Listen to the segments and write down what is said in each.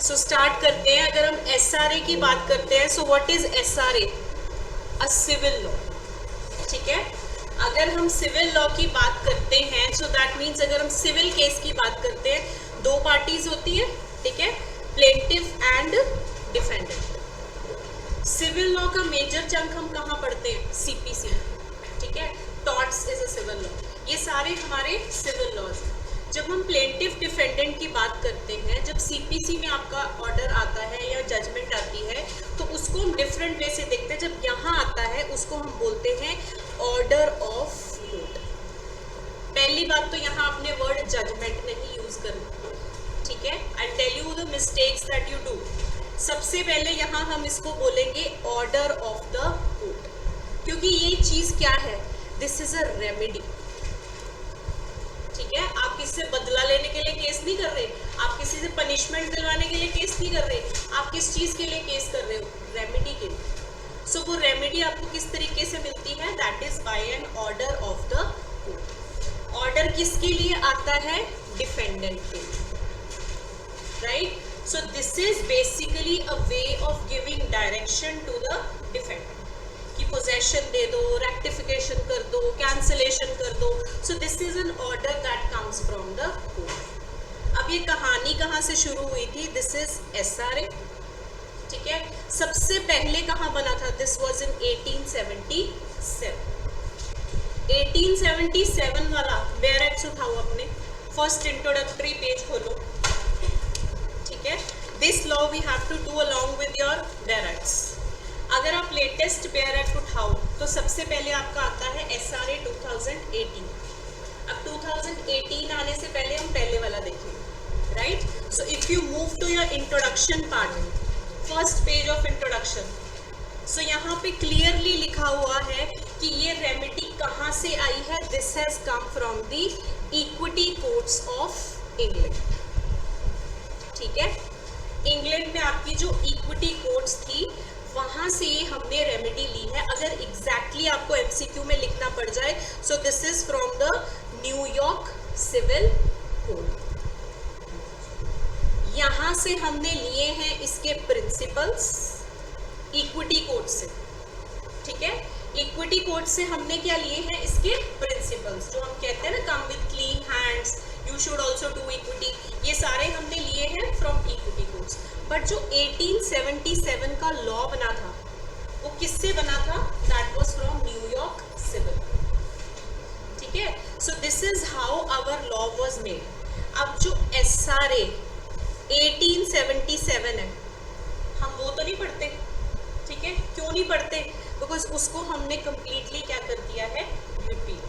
So start करते हैं। अगर हम एसआरए की बात करते हैं, so what is SRA? A civil law. ठीक है, अगर हम सिविल लॉ की बात करते हैं, सो दैट मीन्स अगर हम सिविल केस की बात करते हैं, दो पार्टीज होती है, ठीक है, plaintiff and defendant. Civil law का मेजर चंक हम कहाँ पढ़ते हैं? सीपीसी, ठीक है, torts is a civil law. ये सारे हमारे सिविल लॉज हैं। जब हम प्लेंटिफ डिफेंडेंट की बात करते हैं, जब सीपीसी में आपका ऑर्डर आता है या जजमेंट आती है, तो उसको हम डिफरेंट वे से देखते हैं। जब यहाँ आता है उसको हम बोलते हैं ऑर्डर ऑफ कोर्ट। पहली बात तो यहाँ आपने वर्ड जजमेंट नहीं यूज करना, ठीक है। I tell you the mistakes that you do. सबसे पहले यहाँ हम इसको बोलेंगे ऑर्डर ऑफ द कोर्ट, क्योंकि ये चीज क्या है? दिस इज अ रेमेडी, ठीक है। आप किसी से बदला लेने के लिए केस नहीं कर रहे, आप किसी से पनिशमेंट दिलवाने के लिए केस नहीं कर रहे, आप किस चीज के लिए केस कर रहे हो? रेमेडी के लिए। सो वो रेमेडी आपको किस तरीके से मिलती है? That is by an order of the court. Order किसके लिए आता है? डिफेंडेंट के लिए, right. So this is basically a way of giving direction to the defendant कि पोजेशन दे दो, रेक्टिफिकेशन कर दो, कैंसिलेशन कर दो। So this is an order that comes from the court. अब ये कहानी कहाँ से शुरू हुई थी? दिस इज एसआरए, ठीक है। सबसे पहले कहाँ बना था? This was in 1877। 1877 वाला बेयर एक्ट्स उठाओ अपने, फर्स्ट इंट्रोडक्टरी पेज खोलो, ठीक है। This law we have to do along with your bare acts. अगर आप लेटेस्ट बेयर एक्ट उठाओ तो सबसे पहले आपका आता है एसआरए 2018। अब 2018 आने से पहले हम पहले वाला देखेंगे, right. So if you move to your introduction part, first page of introduction, so यहाँ पे क्लियरली लिखा हुआ है कि ये रेमेडी कहाँ से आई है? This has come from the equity courts of England, ठीक है। इंग्लैंड में आपकी जो इक्विटी कोर्ट्स थी, वहां से ये हमने रेमेडी ली है। अगर एग्जैक्टली आपको एमसीक्यू में लिखना पड़ जाए, so this is from the New York civil code. यहां से हमने लिए हैं इसके प्रिंसिपल्स इक्विटी कोड से, ठीक है। इक्विटी कोड से हमने क्या लिए हैं? इसके प्रिंसिपल्स, जो हम कहते हैं ना, come with clean hands, you should also do equity, ये सारे हमने लिए हैं फ्रॉम इक्विटी कोड्स। बट जो 1877 का लॉ बना था, वो किससे बना था? That was from New York civil, ठीक है। So this is how our law was made. अब जो एसआरए 1877 है, हम वो तो नहीं पढ़ते, ठीक है। क्यों नहीं पढ़ते? बिकॉज उसको हमने कंप्लीटली क्या कर दिया है? Repeal,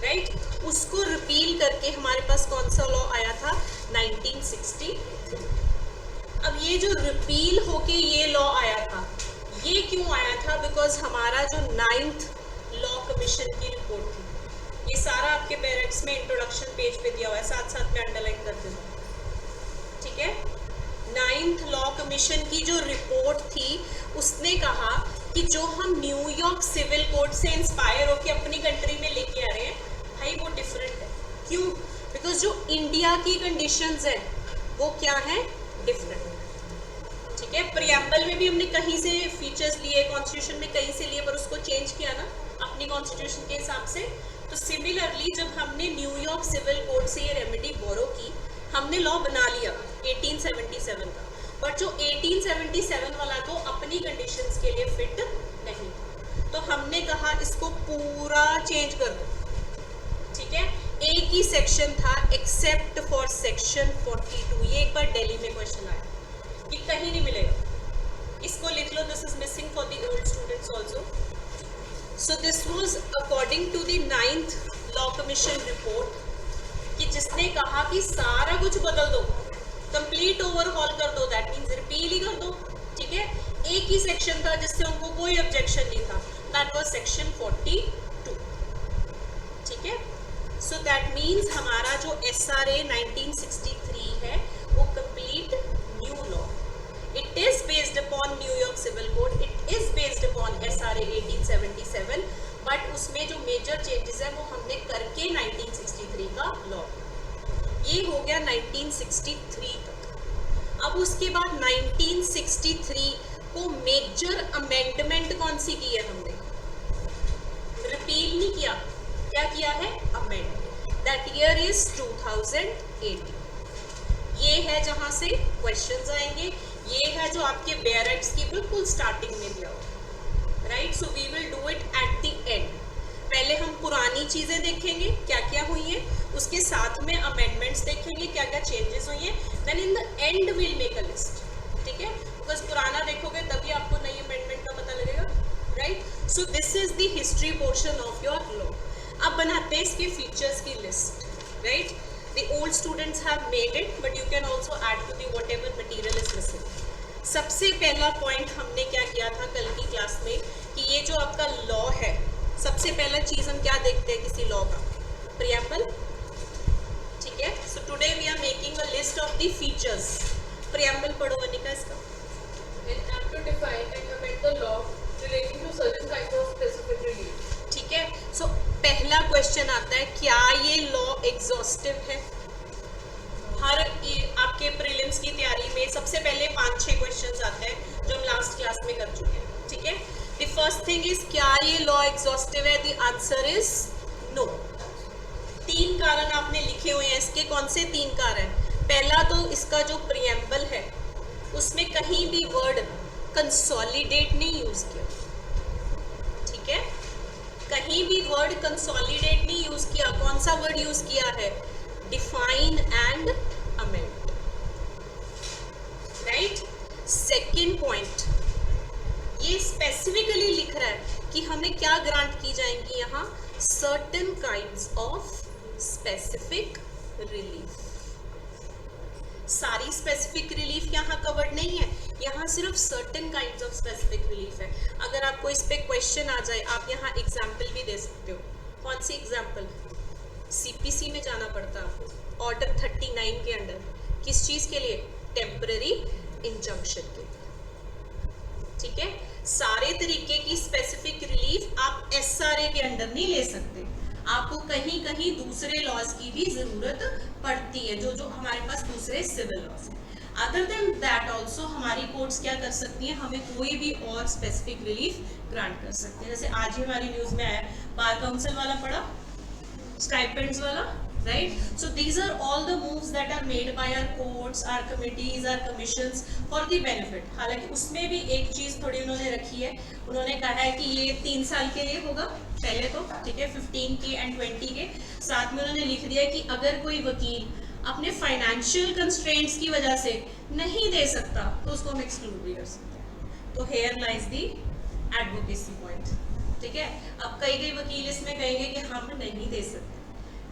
right. उसको रिपील करके हमारे पास कौन सा लॉ आया था? 1963। अब ये जो रिपील होके ये लॉ आया था, ये क्यों आया था? बिकॉज हमारा जो 9th लॉ कमीशन की रिपोर्ट थी, ये सारा आपके पेरेंट्स में इंट्रोडक्शन पेज पे दिया हुआ है, साथ साथ में अंडरलाइन कर देना, ठीक है। 9th लॉ कमीशन की जो रिपोर्ट थी, उसने कहा कि जो हम न्यूयॉर्क सिविल कोड से इंस्पायर होके अपनी कंट्री में लेके आ रहे हैं, भाई वो डिफरेंट है। क्यों? बिकॉज जो इंडिया की कंडीशंस है वो क्या है? डिफरेंट, ठीक है। प्रियम्बल में भी हमने कहीं से फीचर्स लिए, कॉन्स्टिट्यूशन में कहीं से लिए, पर उसको चेंज किया ना अपनी कॉन्स्टिट्यूशन के हिसाब से। तो सिमिलरली जब हमने न्यूयॉर्क सिविल कोड से ये रेमेडी बोरो की, हमने लॉ बना लिया 1877 का, बट जो 1877 वाला तो अपनी कंडीशंस के लिए फिट नहीं, तो हमने कहा इसको पूरा चेंज कर दो, ठीक है। एक ही सेक्शन था एक्सेप्ट फॉर सेक्शन 42। ये एक बार दिल्ली में क्वेश्चन आया कि कहीं नहीं मिलेगा, इसको लिख लो, this is missing for the old students also. So this was according to the 9th law commission report, कि जिसने कहा कि सारा कुछ बदल दो, कंप्लीट ओवरहॉल कर दो, दैट मीन्स रिपील ही कर दो, ठीक है। एक ही सेक्शन था जिससे उनको कोई ऑब्जेक्शन नहीं था, दैट वाज सेक्शन 42, ठीक है। सो दैट मीन्स हमारा जो एसआरए 1963 है वो complete new law, it is based upon New York civil code, it is based upon SRA 1877, but उसमें जो मेजर चेंजेस है वो हमने करके 1963 का लॉ, ये हो गया 1963 तक। अब अब उसके बाद 1963 को मेजर अमेंडमेंट कौन सी की है हमने? रिपील नहीं किया, क्या किया है? अमेंड। That year is 2018। ये है जहां से क्वेश्चंस आएंगे, ये है जो आपके बेयरक्स की बिल्कुल स्टार्टिंग में दिया हुआ, right? So we will do it at the end. पहले हम पुरानी चीजें देखेंगे क्या क्या हुई है, उसके साथ में अमेंडमेंट्स देखेंगे क्या क्या चेंजेस हुई हैं, then in the end will make a list, ठीक है? बिकॉज पुराना देखोगे तभी आपको नई अमेंडमेंट का पता लगेगा, right? So this is the history portion of your law. अब बनाते हैं इसके फीचर्स की list, right? The old students have made it, but you can also add to the whatever material is missing. सबसे पहला पॉइंट हमने क्या किया था कल की क्लास में कि ये जो आपका लॉ है, सबसे पहला चीज हम क्या देखते हैं किसी लॉ का? प्रियम्बल, ठीक है? So today we are making a list of the features. Preamble पढ़ो वनिका इसका। An act to define and amend the law relating to certain kinds of specific relief. ठीक है? सो पहला क्वेश्चन आता है, क्या ये लॉ एग्जॉस्टिव है? हर आपके प्रीलिम्स की तैयारी में सबसे पहले 5-6 क्वेश्चंस आते हैं जो हम लास्ट क्लास में कर चुके हैं, ठीक है? द फर्स्ट थिंग इज, क्या ये लॉ एग्जॉस्टिव है? The answer is no. 3 कारण आपने लिखे हुए हैं इसके। कौन से 3 कारण? पहला तो इसका जो प्रियम्बल है उसमें कहीं भी वर्ड कंसोलिडेट नहीं यूज किया, ठीक है? कहीं भी वर्ड कंसोलिडेट नहीं यूज किया। कौन सा वर्ड यूज किया है? Define and amend, right? Second point, ये स्पेसिफिकली लिख रहा है कि हमें क्या ग्रांट की जाएंगी यहाँ? Certain kinds of specific relief. सारी स्पेसिफिक रिलीफ यहाँ कवर्ड नहीं है, यहाँ सिर्फ certain kinds of specific relief है। अगर आपको इस पे क्वेश्चन आ जाए, आप यहाँ एग्जाम्पल भी दे सकते हो। कौन सी एग्जाम्पल? सीपीसी में जाना पड़ता है आपको, ऑर्डर 39 के अंडर। किस चीज के लिए? टेम्पररी इंजंक्शन के लिए, ठीक है? सारे तरीके की स्पेसिफिक रिलीफ आप एसआरए के अंडर नहीं ले सकते, आपको कहीं कहीं दूसरे लॉज की भी जरूरत पड़ती है, जो जो हमारे पास दूसरे सिविल लॉज हैं। अदर देन दैट ऑल्सो हमारी कोर्ट्स क्या कर सकती हैं? हमें कोई भी और स्पेसिफिक रिलीफ ग्रांट कर सकते हैं। जैसे आज ही हमारी न्यूज में आया, बार काउंसिल वाला पड़ा, स्टाइपेंड्स वाला, right? So these are all the moves that are made by our courts, our committees, our commissions for the benefit. हालांकि उसमें भी एक चीज थोड़ी उन्होंने रखी है, उन्होंने कहा है कि ये 3 साल के लिए होगा पहले तो, ठीक है? 15 के एंड 20 के साथ में उन्होंने लिख दिया कि अगर कोई वकील अपने फाइनेंशियल कंस्ट्रेंट्स की वजह से नहीं दे सकता तो उसको हम एक्सक्लूड भी कर सकते हैं। तो हेयर लाइज दी एडवोकेसी पॉइंट, ठीक है? अब कई वकील इसमें कहेंगे कि हम नहीं दे सकते,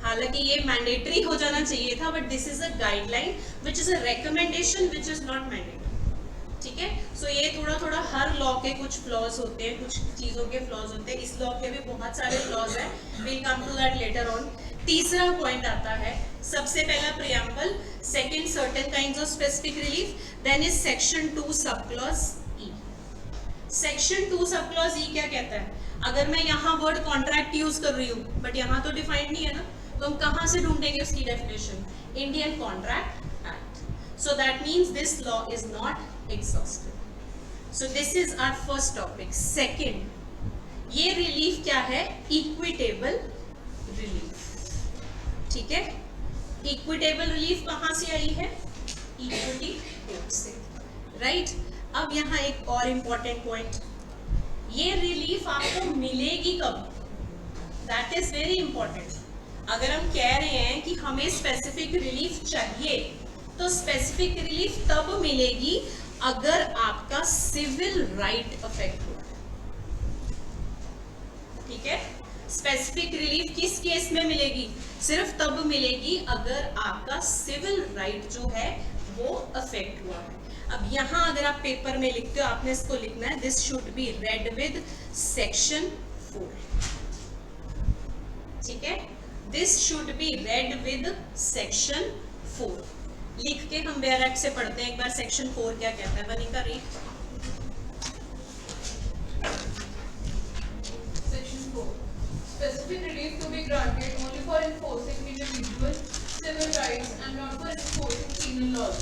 हालांकि ये मैंडेटरी हो जाना चाहिए था, but this is a guideline which is a recommendation which is not mandatory, ठीक है? सो ये थोड़ा थोड़ा हर लॉ के कुछ फ्लॉज होते हैं, कुछ चीजों के फ्लॉज होते हैं। इस लॉ के भी बहुत सारे फ्लॉज हैं, will come to that later on. तीसरा पॉइंट आता है, सबसे पहला preamble, second certain kinds of specific relief, then is section 2 sub clause E. Section 2 sub clause ई क्या कहता है? अगर मैं यहाँ वर्ड कॉन्ट्रैक्ट यूज कर रही हूँ बट यहाँ तो डिफाइंड नहीं है ना, तो हम कहाँ से ढूंढेंगे उसकी definition? Indian contract act. So that means this law is not exhaustive. So this is our first topic. Second, ये रिलीफ क्या है? इक्विटेबल रिलीफ, ठीक है? इक्विटेबल रिलीफ कहाँ से आई है? इक्विटी कोर्ट से, राइट? अब यहाँ एक और इम्पोर्टेंट पॉइंट, ये रिलीफ आपको मिलेगी कब? That is very important. अगर हम कह रहे हैं कि हमें स्पेसिफिक रिलीफ चाहिए, तो स्पेसिफिक रिलीफ तब मिलेगी अगर आपका सिविल राइट अफेक्ट हुआ, ठीक है? स्पेसिफिक रिलीफ किस केस में मिलेगी? सिर्फ तब मिलेगी अगर आपका सिविल राइट जो है वो अफेक्ट हुआ है। अब यहाँ अगर आप पेपर में लिखते हो, आपने इसको लिखना है, this should be read with section 4, ठीक है? This should be read with section 4 लिख के हम बेयर एक्ट से पढ़ते हैं। एक बार सेक्शन 4 क्या कहता है, Vanika read. Section 4. Specific relief to be granted only for enforcing individual civil rights and not for enforcing penal laws.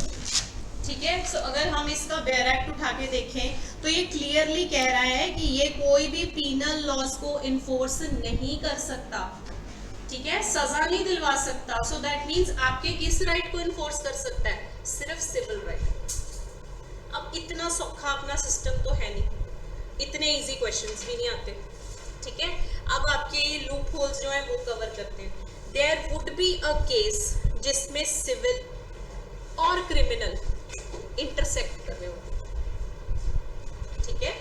ठीक है। सो अगर हम इसका बेयर एक्ट उठा के देखें तो ये क्लियरली कह रहा है कि ये कोई भी पीनल लॉज को इन्फोर्स नहीं कर सकता, ठीक है, सजा नहीं दिलवा सकता। सो दैट मीन्स आपके किस राइट को इन्फोर्स कर सकता है? सिर्फ सिविल राइट। अब इतना सौखा अपना सिस्टम तो है नहीं, इतने इजी क्वेश्चंस भी नहीं आते, ठीक है। अब आपके ये लूप होल्स जो है वो कवर करते हैं। There would be a case जिसमें सिविल और क्रिमिनल इंटरसेक्ट कर रहे हो, ठीक है।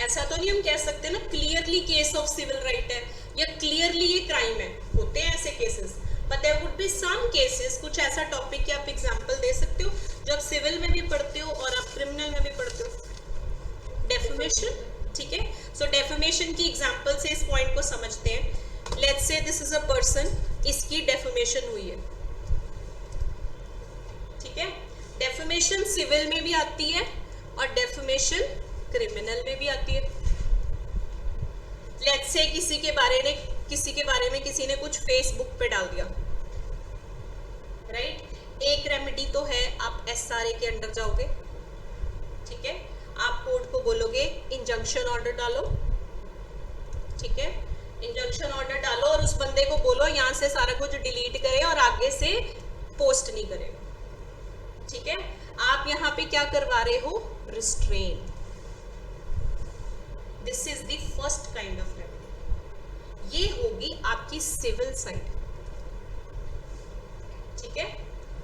ऐसा तो नहीं हम कह सकते ना clearly case of civil right है या क्लियरली ये क्राइम है, होते हैं ऐसे cases, but there would be some cases, कुछ ऐसा टॉपिक के आप एग्जांपल दे सकते हो जो आप सिविल में भी पढ़ते हो और आप क्रिमिनल में भी पढ़ते हो। डेफेमेशन, ठीक है। सो डेफेमेशन की एग्जांपल से इस पॉइंट को समझते हैं। Let's say this is a person, इसकी डेफेमेशन हुई है, ठीक है। डेफेमेशन सिविल में भी आती है और डेफेमेशन क्रिमिनल में भी आती है। लेट्स से किसी के बारे में किसी ने कुछ फेसबुक पे डाल दिया, राइट। एक रेमेडी तो है, आप SRA के अंडर जाओगे, ठीक है। आप कोर्ट को बोलोगे इंजंक्शन ऑर्डर डालो, ठीक है। इंजंक्शन ऑर्डर डालो और उस बंदे को बोलो यहाँ से सारा कुछ डिलीट करे और आगे से पोस्ट नहीं करे, ठीक है। आप यहाँ पे क्या करवा रहे हो? Restrain. This is the first kind of remedy. ये होगी आपकी सिविल साइड, ठीक है।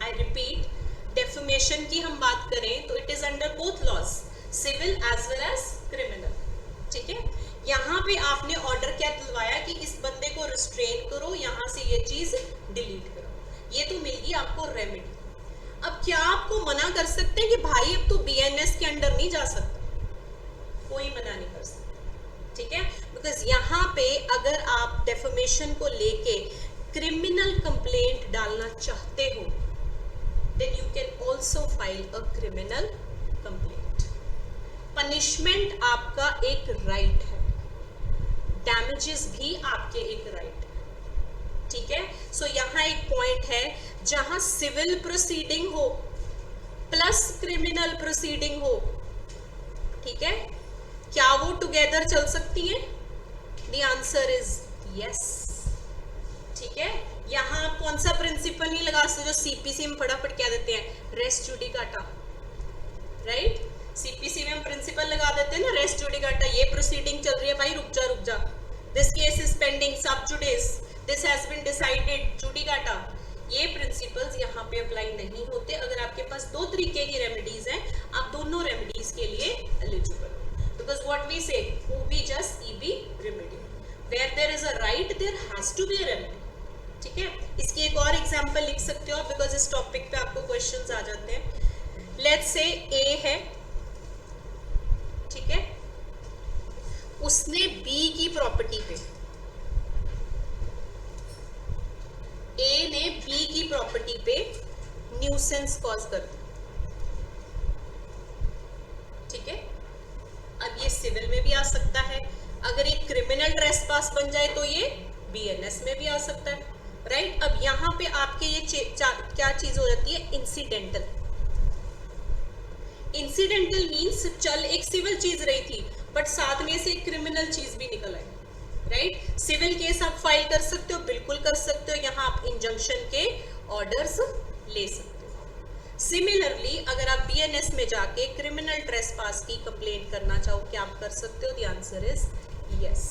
आई रिपीट, डेफेमेशन की हम बात करें तो it is under both laws, civil as well as criminal, ठीक है। यहाँ पे आपने ऑर्डर क्या दिलवाया कि इस बंदे को रिस्ट्रेन करो, यहाँ से ये चीज डिलीट करो, ये तो मिल गई आपको रेमेडी। अब क्या आपको मना कर सकते हैं कि भाई अब तो BNS के अंडर नहीं जा सकता? कोई मना नहीं कर सकता, ठीक है। बिकॉज यहाँ पे अगर आप डेफेमेशन को लेके क्रिमिनल कंप्लेंट डालना चाहते हो then you can also file a criminal complaint. Punishment आपका एक राइट है, डैमेजेस भी आपके एक राइट है, ठीक है। सो यहाँ एक पॉइंट है जहां सिविल प्रोसीडिंग हो प्लस क्रिमिनल प्रोसीडिंग हो, ठीक है, क्या वो टुगेदर चल सकती है? द आंसर इज यस, ठीक है। यहाँ आप कौन सा प्रिंसिपल नहीं लगा सकते जो CPC में फटाफट क्या देते हैं? Race judicata, right. CPC में हम प्रिंसिपल लगा देते हैं ना, रेस जुडिकाटा, ये प्रोसीडिंग चल रही है भाई, रुक जा, this case is pending sub judice, this has been decided judicata. ये प्रिंसिपल्स यहाँ पे अप्लाई नहीं होते। अगर आपके पास दो तरीके की रेमेडीज हैं, आप दोनों रेमेडीज के लिए एलिजिबल हो, because what we say OB just EB remedy, where there is a right there has to be a remedy, ठीक है। इसकी एक और एग्जांपल लिख सकते हो बिकॉज इस टॉपिक पे आपको क्वेश्चंस आ जाते हैं। लेट्स से A है, ठीक है, उसने B की प्रॉपर्टी पे, A ने B की प्रॉपर्टी पे न्यूसेंस कॉज कर दी, ठीक है। अब ये सिविल में भी आ सकता है, अगर ये क्रिमिनल ट्रेसपास बन जाए तो ये BNS में भी आ सकता है, राइट। अब यहाँ पे आपके ये क्या चीज हो जाती है? इंसिडेंटल। इंसिडेंटल मीन्स चल एक सिविल चीज रही थी बट साथ में से एक क्रिमिनल चीज भी निकल आई, राइट। सिविल केस आप फाइल कर सकते हो, बिल्कुल कर सकते हो, यहाँ आप इंजंक्शन के ऑर्डर्स ले सकते हो। सिमिलरली अगर आप BNS में जाके क्रिमिनल ट्रेसपास की कंप्लेंट करना चाहो, क्या आप कर सकते हो? The answer is yes.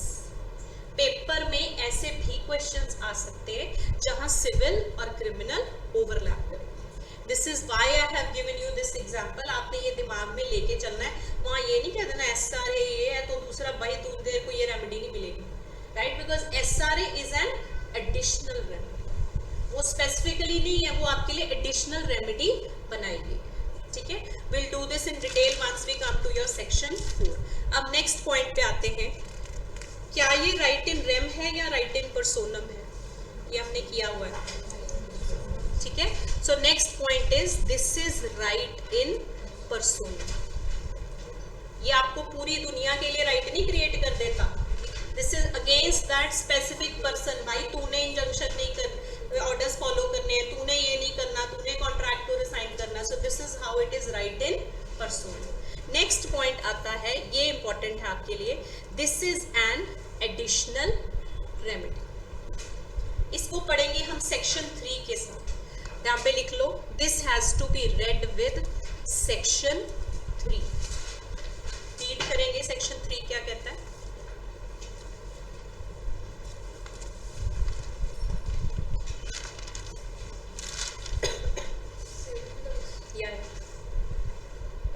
Paper में ऐसे भी क्वेश्चंस आ सकते हैं जहां सिविल और क्रिमिनल ओवरलैप करें। This is why I have given you this example. आपने ये दिमाग में लेके चलना है, वहां ये नहीं कह देना SRA ये है तो दूसरा भाई तुझे को ये रेमेडी नहीं मिलेगी, right, because SRA is an additional remedy, वो स्पेसिफिकली नहीं है, वो आपके लिए एडिशनल रेमेडी बनाएगी, ठीक है। Will do this in detail once we come to your section 4। अब नेक्स्ट पॉइंट पे आते हैं, क्या ये राइट इन रेम है या राइट इन पर्सोनम है? ये हमने किया हुआ है, ठीक है। So next point is this is right in personam. ये आपको पूरी दुनिया के लिए राइट नहीं क्रिएट कर देता, this is against that specific person. भाई तूने इंजंक्शन नहीं ऑर्डर्स फॉलो करने हैं, तूने ये नहीं करना, तूने कॉन्ट्रैक्ट को रिसाइन करना. सो this is how it is right in persona. Next point आता है, ये इंपॉर्टेंट है आपके लिए. This is an additional remedy. इसको पढ़ेंगे हम सेक्शन 3 के साथ. यहाँ पे लिख लो, this has to be read with section 3. Read करेंगे सेक्शन 3 क्या कहता है.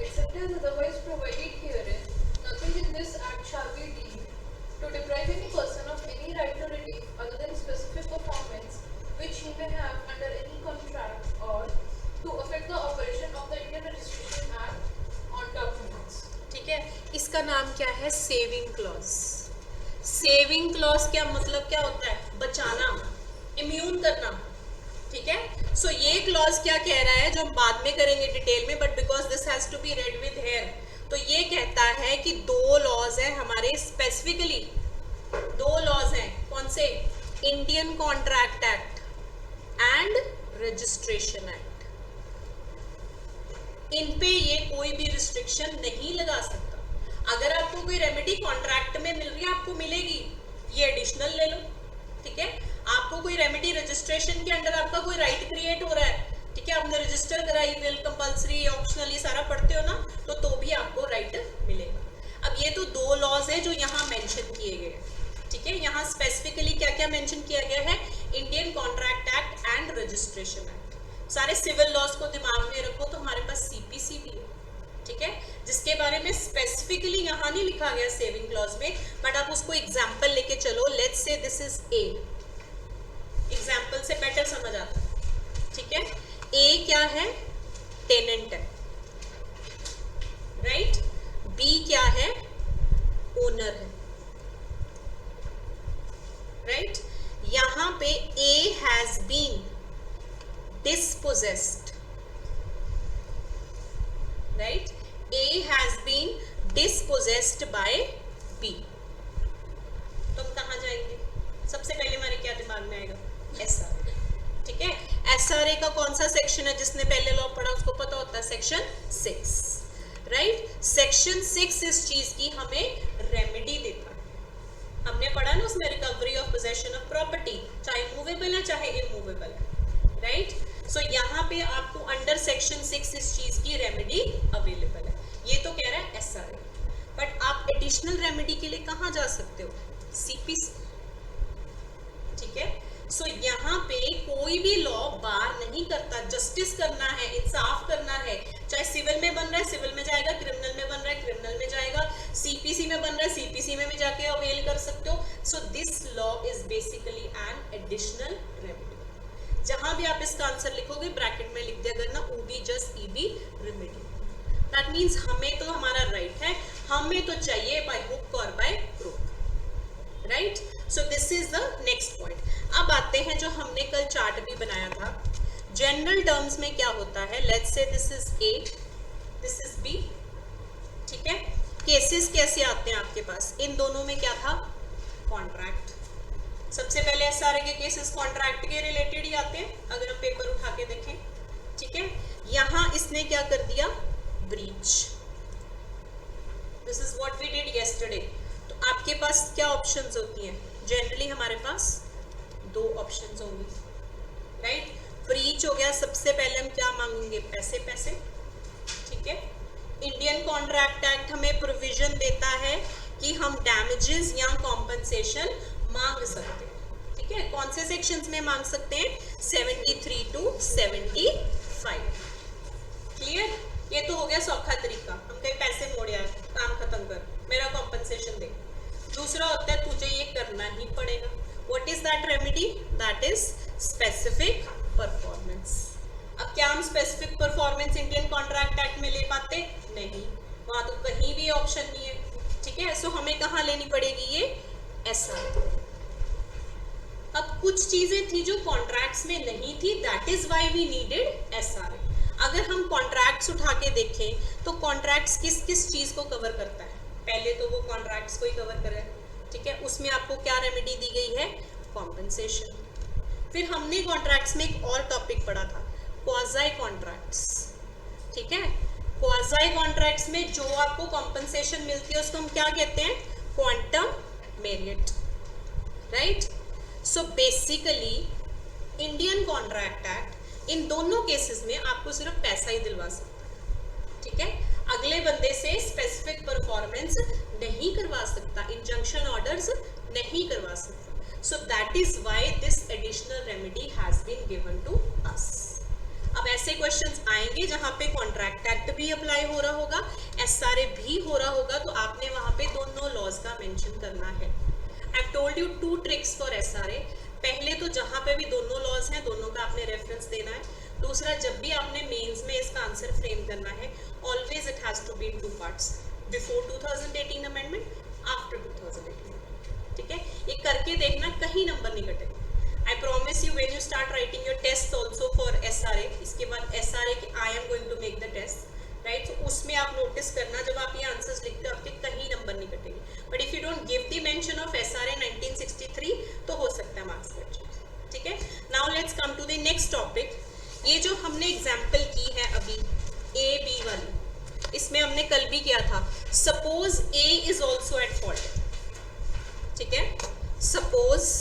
Except as otherwise provided herein, nothing in this act shall be deemed to deprive any person of any right to relief other than specific performance which he may have under any contract or to affect the operation of the Indian Registration Act on documents. ठीक है, इसका नाम क्या है, saving clause. Saving clause क्या मतलब क्या होता है, बचाना, इम्यून करना. ठीक है, सो ये क्लॉज क्या कह रहा है जो हम बाद में करेंगे डिटेल में, but because this has to be read with here. तो ये कहता है कि 2 लॉज हैं हमारे, स्पेसिफिकली 2 लॉज हैं. कौन से, Indian contract act and registration act. इन पे ये कोई भी रिस्ट्रिक्शन नहीं लगा सकता. अगर आपको कोई रेमेडी कॉन्ट्रैक्ट में मिल रही है, आपको मिलेगी, ये एडिशनल ले लो. ठीक है, आपको कोई रेमेडी रजिस्ट्रेशन के अंडर आपका कोई राइट क्रिएट हो रहा है, ठीक है, आपने रजिस्टर कराई, विल, कंपल्सरी, ऑप्शनल, ये सारा पढ़ते हो ना, तो भी आपको राइट मिलेगा. अब ये तो 2 लॉज है जो यहाँ मेंशन किए गए हैं. ठीक है, यहाँ स्पेसिफिकली क्या क्या मेंशन किया गया है, Indian contract act and registration act. सारे सिविल लॉज को दिमाग में रखो तो हमारे पास सीपीसी भी है. ठीक है, जिसके बारे में स्पेसिफिकली यहाँ नहीं लिखा गया सेविंग क्लॉज में, बट आप उसको एग्जाम्पल लेके चलो. Let's say this is A. Example से बेटर समझ आता है. ठीक है, ए क्या है, टेनेंट है, राइट. बी क्या है, ओनर है, राइट. यहां पे A has been dispossessed, right. A has been dispossessed by B. तो हम कहां जाएंगे, सबसे पहले हमारे क्या दिमाग में आएगा, एसआरए. ठीक है, एसआरए का कौन सा सेक्शन है, जिसने पहले लॉ पढ़ा उसको पता होता है, सेक्शन 6, राइट. सेक्शन 6 इस चीज की हमें रेमेडी देता है. हमने पढ़ा ना उसमें, recovery of possession of property, चाहे मूवेबल है चाहे इमूवेबल है, राइट. सो यहाँ पे आपको अंडर सेक्शन 6 इस चीज की रेमेडी अवेलेबल है. ये तो कह रहा है एसआरए, बट आप एडिशनल रेमेडी के लिए कहाँ जा सकते हो, सीपीसी. ठीक है, सो यहाँ पे कोई भी लॉ बार नहीं करता. जस्टिस करना है, इंसाफ करना है, चाहे सिविल में बन रहा है सिविल में जाएगा, क्रिमिनल में बन रहा है क्रिमिनल में जाएगा, सीपीसी में बन रहा है सीपीसी में भी जाके अवेल कर सकते हो. So this law is basically an additional remedy. जहां भी आप इसका आंसर लिखोगे ब्रैकेट में लिख दिया करना ऊबी just EB remedy. That means हमें तो हमारा राइट है, हमें तो चाहिए बाय हुक और by crook, right. So this is the next point. अब आते हैं जो हमने कल चार्ट भी बनाया था. जनरल टर्म्स में क्या होता है, let's say this is A, this is B. ठीक है, केसेस कैसे आते हैं आपके पास, इन दोनों में क्या था, कॉन्ट्रैक्ट. सबसे पहले एसआरए के केसेस कॉन्ट्रैक्ट के रिलेटेड ही आते हैं, अगर हम पेपर उठा के देखें. ठीक है, यहां इसने क्या कर दिया, breach. This is what we did yesterday. तो आपके पास क्या ऑप्शंस होती हैं, जनरली हमारे पास 2 ऑप्शंस होंगी, राइट. ब्रीच हो गया, सबसे पहले हम क्या मांगेंगे, पैसे पैसे. ठीक है, इंडियन कॉन्ट्रैक्ट एक्ट हमें प्रोविजन देता है कि हम डैमेजेस या कॉम्पनसेशन मांग सकते हैं. ठीक है, कौन से सेक्शंस में मांग सकते हैं, 73 to 75. क्लियर, ये तो हो गया सौखा तरीका, हम कहीं पैसे मोड़े आए, काम खत्म कर, मेरा कॉम्पनसेशन दे. दूसरा होता है तुझे ये करना ही पड़ेगा. What is that remedy, that is specific performance. अब क्या हम specific performance Indian contract act में ले पाते, नहीं, वहां तो कहीं भी ऑप्शन नहीं है. ठीक है, सो हमें कहाँ लेनी पड़ेगी, ये एसआरए. अब कुछ चीजें थी जो कॉन्ट्रैक्ट्स में नहीं थी, that is why we needed SRA. अगर हम कॉन्ट्रैक्ट्स उठा के देखें तो कॉन्ट्रैक्ट्स किस किस चीज को कवर करता है, पहले तो वो कॉन्ट्रैक्ट्स को ही कवर करे. ठीक है, उसमें आपको क्या रेमेडी दी गई है, कॉम्पनसेशन. फिर हमने कॉन्ट्रैक्ट्स में एक और टॉपिक पढ़ा था, क्वाज़ी कॉन्ट्रैक्ट्स, ठीक है। क्वाज़ी कॉन्ट्रैक्ट्स में जो आपको कॉम्पनसेशन मिलती है उसको हम क्या कहते हैं, quantum merit, right. So basically Indian contract act in दोनों केसेस में आपको सिर्फ पैसा ही दिलवा सकता है, ठीक है। अगले बंदे से स्पेसिफिक परफॉर्मेंस नहीं करवा सकता, इंजंक्शन ऑर्डर्स नहीं करवा सकता। So that is why this additional remedy has been given to us. अब ऐसे क्वेश्चंस आएंगे जहां पे कॉन्ट्रैक्ट एक्ट भी अप्लाई हो रहा होगा, एसआरए भी हो रहा होगा, तो आपने वहां पे दोनों लॉज का मेंशन करना है। I have told you 2 tricks for SRA. पहले तो जहां पे भी दोनों लॉज हैं दोनों का आपने रेफरेंस देना है। दूसरा, जब भी आपने मेंस में इसका आंसर फ्रेम करना है, always it has to be in 2 parts, before 2018 amendment, after 2018, ठीक है। ये करके देखना, कहीं नंबर नहीं कटेगा। I promise you when you start writing your tests also for SRA, इसके बाद SRA की I am going to make the test, right? So उसमें आप नोटिस करना, जब आप ये आंसर्स लिखते हो आपके कहीं नंबर नहीं कटेंगे। But if you don't give the mention of SRA 1963 तो हो सकता है मार्क्स कट जाए, ठीक है। Now let's come to the next topic। ये जो हमने एग्जाम्पल की है अभी A B वाली, इसमें हमने कल भी किया था, suppose A is also at fault, ठीक है। Suppose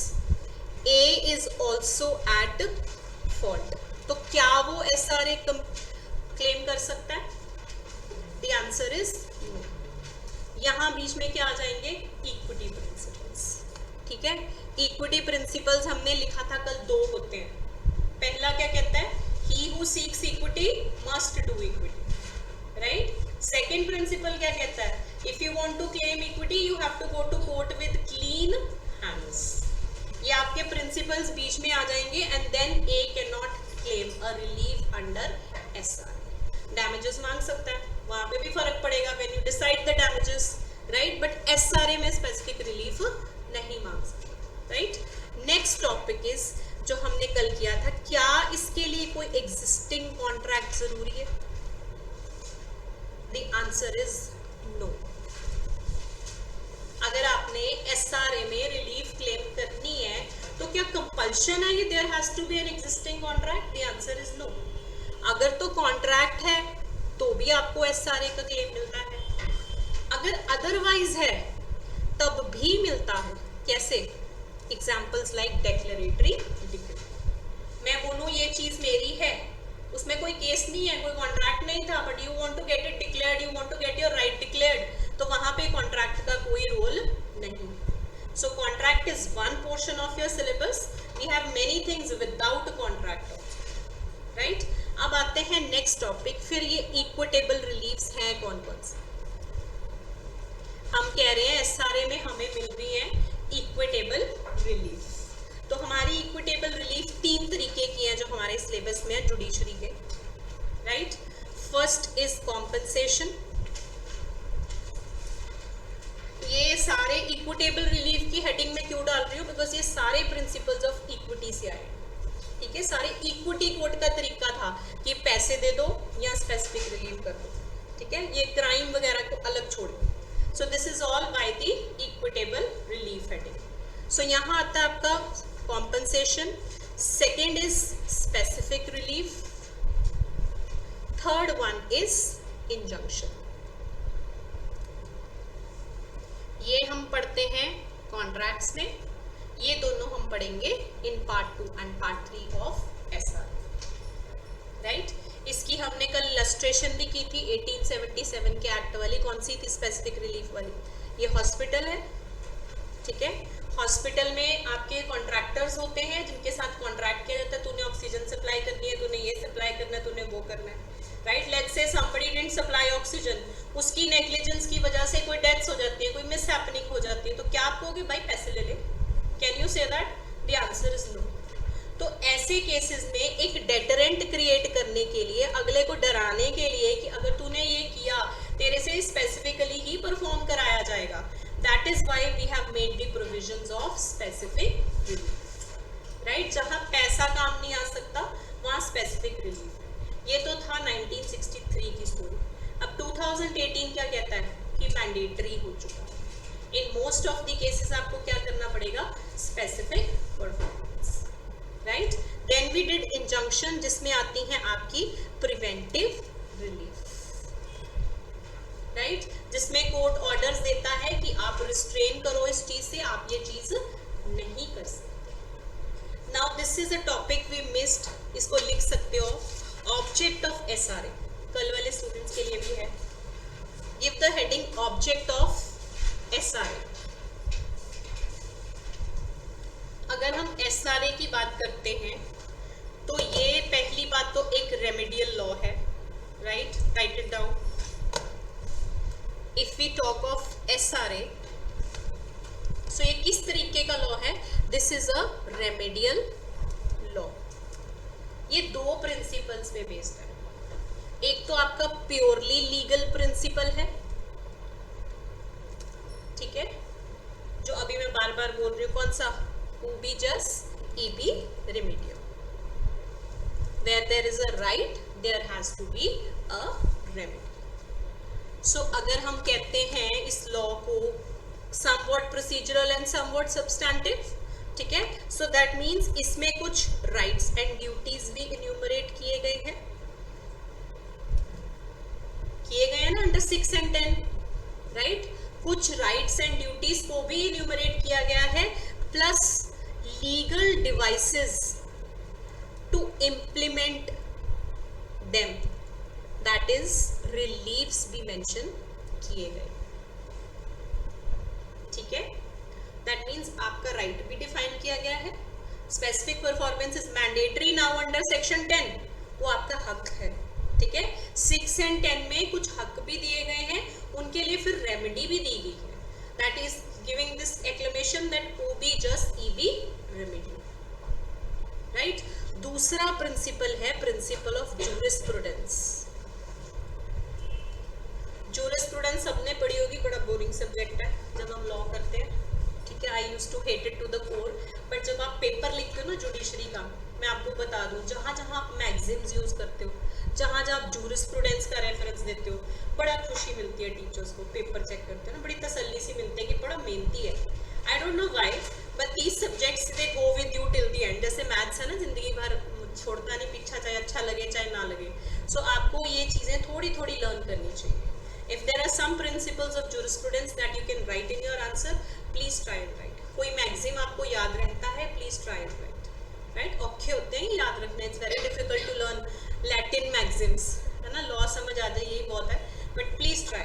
A is also at fault, तो क्या वो SRA क्लेम कर सकता है? The answer is no। यहाँ बीच में क्या आ जाएंगे, इक्विटी प्रिंसिपल्स, ठीक है। इक्विटी प्रिंसिपल्स हमने लिखा था कल, 2 होते हैं। पहला क्या कहता है, he who seeks equity must do equity, right? Second principle क्या कहता है, if you want to claim equity you have to go to court with clean hands। ये आपके प्रिंसिपल्स बीच में आ जाएंगे, and then A can not claim a relief under SRA. Damages मांग सकता है, वहां पे भी फर्क पड़ेगा when you decide the damages, right, but SRA में स्पेसिफिक रिलीफ नहीं मांग सकता, राइट। नेक्स्ट टॉपिक इज जो हमने कल किया था, क्या इसके लिए कोई एग्जिस्टिंग कॉन्ट्रैक्ट जरूरी है? The answer is no. अगर आपने एसआरए में रिलीफ क्लेम करनी है तो क्या कंपल्शन है कि there has to be an existing contract? The answer is no. अगर तो कॉन्ट्रैक्ट है तो भी आपको एसआरए का क्लेम मिलता है, अगर अदरवाइज है तब भी मिलता है। कैसे? Examples like declaratory decree. मैं बोलूं ये चीज मेरी है, उसमें कोई केस नहीं है, कोई कॉन्ट्रैक्ट नहीं था, but you want to get it declared, you want to get your right declared, तो वहां पे कॉन्ट्रैक्ट का कोई रोल नहीं। So contract is one portion of your syllabus, we have many things without contract, right. अब आते हैं next topic. फिर ये इक्विटेबल रिलीफ्स हैं कौन कौन से? हम कह रहे हैं एसआरए में हमें मिल रही है इक्विटेबल रिलीफ, तो हमारी इक्विटेबल रिलीफ 3 तरीके की है जो हमारे सिलेबस में है जुडिशरी के, राइट। First is compensation. ये सारे इक्विटेबल रिलीफ की हेडिंग में क्यों डाल रही हूँ, बिकॉज ये सारे प्रिंसिपल्स ऑफ इक्विटी से आए, ठीक है। सारे इक्विटी कोड का तरीका था कि पैसे दे दो या स्पेसिफिक रिलीफ कर दो, ठीक है। ये क्राइम वगैरह को अलग छोड़ दो। So this is all by the equitable relief heading. So यहाँ आता है आपका compensation, second is specific relief, third one is injunction. ये हम पढ़ते हैं कॉन्ट्रैक्ट्स में, ये दोनों हम पढ़ेंगे in part 2 and part 3 of SRA, right. इसकी हमने कल इलस्ट्रेशन भी की थी 1877 के एक्ट वाली। कौन सी थी? स्पेसिफिक रिलीफ वाली। ये हॉस्पिटल है, ठीक है। हॉस्पिटल में आपके कॉन्ट्रैक्टर्स होते हैं जिनके साथ कॉन्ट्रैक्ट किया जाता है, तूने ऑक्सीजन सप्लाई करनी है, तूने ये सप्लाई करना है, तूने वो करना है, right. Let's say somebody didn't supply oxygen, उसकी नेग्लिजेंस की वजह से कोई डेथ्स हो जाती है, कोई मिस हैपनिंग हो जाती है, तो क्या आप कहोगे भाई पैसे ले ले? Can you say that? The answer is no. तो ऐसे केसेस में एक डेटरेंट क्रिएट करने के लिए, अगले को डराने के लिए कि अगर तूने ये किया तेरे से स्पेसिफिकली ही परफॉर्म कराया जाएगा, that is why we have made the provisions of specific relief, right. जहां पैसा काम नहीं आ सकता वहां स्पेसिफिक रिलीफ है। ये तो था 1963 की स्टोरी। अब 2018 क्या कहता है कि मैंडेटरी हो चुका है। In most of the cases आपको क्या करना पड़ेगा? Specific performance, right. Then we did injunction, जिसमें आती हैं आपकी प्रिवेंटिव रिलीफ, राइट, जिसमें कोर्ट ऑर्डर्स देता है कि आप रिस्ट्रेन करो इस चीज से, आप ये चीज नहीं कर सकते। Now this is a topic we missed, इसको लिख सकते हो, ऑब्जेक्ट ऑफ एसआरए, कल वाले स्टूडेंट्स के लिए भी है। Give the heading object of SRA. अगर हम एसआरए की बात करते हैं तो ये पहली बात तो एक रेमेडियल लॉ है, right, write it down. If we talk of SRA, so ये किस तरीके का लॉ है? This is a remedial law. ये दो प्रिंसिपल्स पे बेस्ड है। एक तो आपका प्योरली लीगल प्रिंसिपल है, ठीक है, जो अभी मैं बार बार बोल रही हूँ, कौन सा? ubi jus ibi remedium, where there is a right there has to be a remedy। so अगर हम कहते हैं इस लॉ को somewhat procedural and somewhat substantive, ठीक है, so that means इसमें कुछ rights and duties भी enumerate किए गए हैं ना अंडर 6 and 10, राइट। कुछ राइट्स एंड ड्यूटीज को भी इन्यूमरेट किया गया है, plus legal devices to implement them, that is reliefs भी मेंशन किए गए, ठीक है। दैट मीन्स आपका राइट भी डिफाइन किया गया है। Specific performance is mandatory now under section 10, वो आपका हक है, ठीक है। 6 and 10 में कुछ हक भी दिए गए हैं, उनके लिए फिर रेमेडी भी दी गई है, that is giving this acclamation that ubi jus ibi remedium, right. दूसरा प्रिंसिपल है प्रिंसिपल ऑफ जूरिस्प्रूडेंस। जूरिस्प्रूडेंस सबने पढ़ी होगी, बड़ा बोरिंग सब्जेक्ट है जब हम लॉ करते हैं, ठीक है। I used to hate it to the core, but जब आप पेपर लिखते हो ना जुडिशरी का, मैं आपको बता दूं, जहाँ जहाँ आप मैगजीन्स यूज करते हो, जहाँ जहाँ आप जूरिस्प्रूडेंस का रेफरेंस देते हो, बड़ा खुशी मिलती है टीचर्स को, पेपर चेक करते हो ना, बड़ी तसल्ली सी मिलती है कि बड़ा मेहनती है। I don't know why, but these subjects they go with you till the end. जैसे मैथ्स है ना, जिंदगी भर छोड़ता नहीं पीछा, चाहे अच्छा लगे चाहे ना लगे। सो आपको ये चीज़ें थोड़ी थोड़ी लर्न करनी चाहिए। If there are some principles of jurisprudence that you can write in your answer, please try and write. कोई मैगजीम आपको याद रहता है, please try and write. Right? औखे होते हैं याद रखना, it's very difficult to learn Latin maxims, है ना, लॉ समझ आ जाए यही बहुत है, but please try.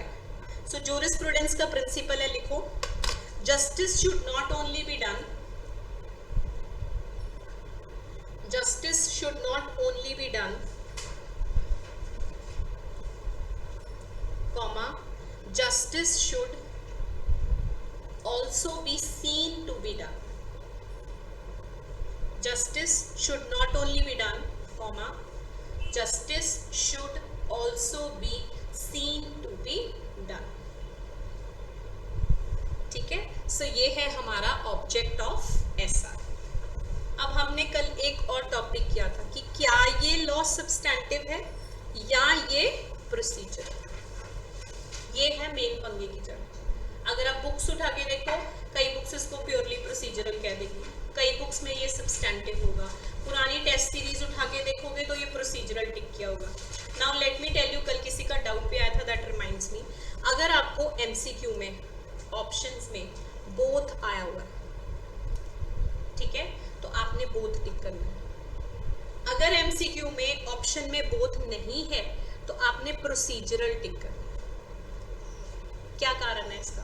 So jurisprudence का principle है, लिखो, justice should not only be done, justice should not only be done, comma, justice should also be seen to be done. Justice should not only be done, comma, justice should also be seen to be done. ठीक है, सो ये है हमारा object of SR. अब हमने कल एक और टॉपिक किया था कि क्या ये लॉ सब्सटैंटिव है या ये प्रोसीजर। ये है मेन पंगे की जड़। अगर आप बुक्स उठा के देखो, कई बुक्स इसको प्योरली प्रोसीजरल कह देगी, कई बुक्स में ये सब्सटैंटिव होगा। पुरानी टेस्ट सीरीज उठा के देखोगे तो ये प्रोसीजरल टिक किया होगा। Now let me tell you, कल किसी का डाउट भी आया था, दैट रिमाइंड्स मी, अगर आपको एमसीक्यू में ऑप्शंस में बोथ आया हुआ है, ठीक है, तो आपने बोथ टिक करना है। अगर एमसीक्यू में ऑप्शन में बोथ नहीं है तो आपने प्रोसीजरल टिक करना है। क्या कारण है इसका?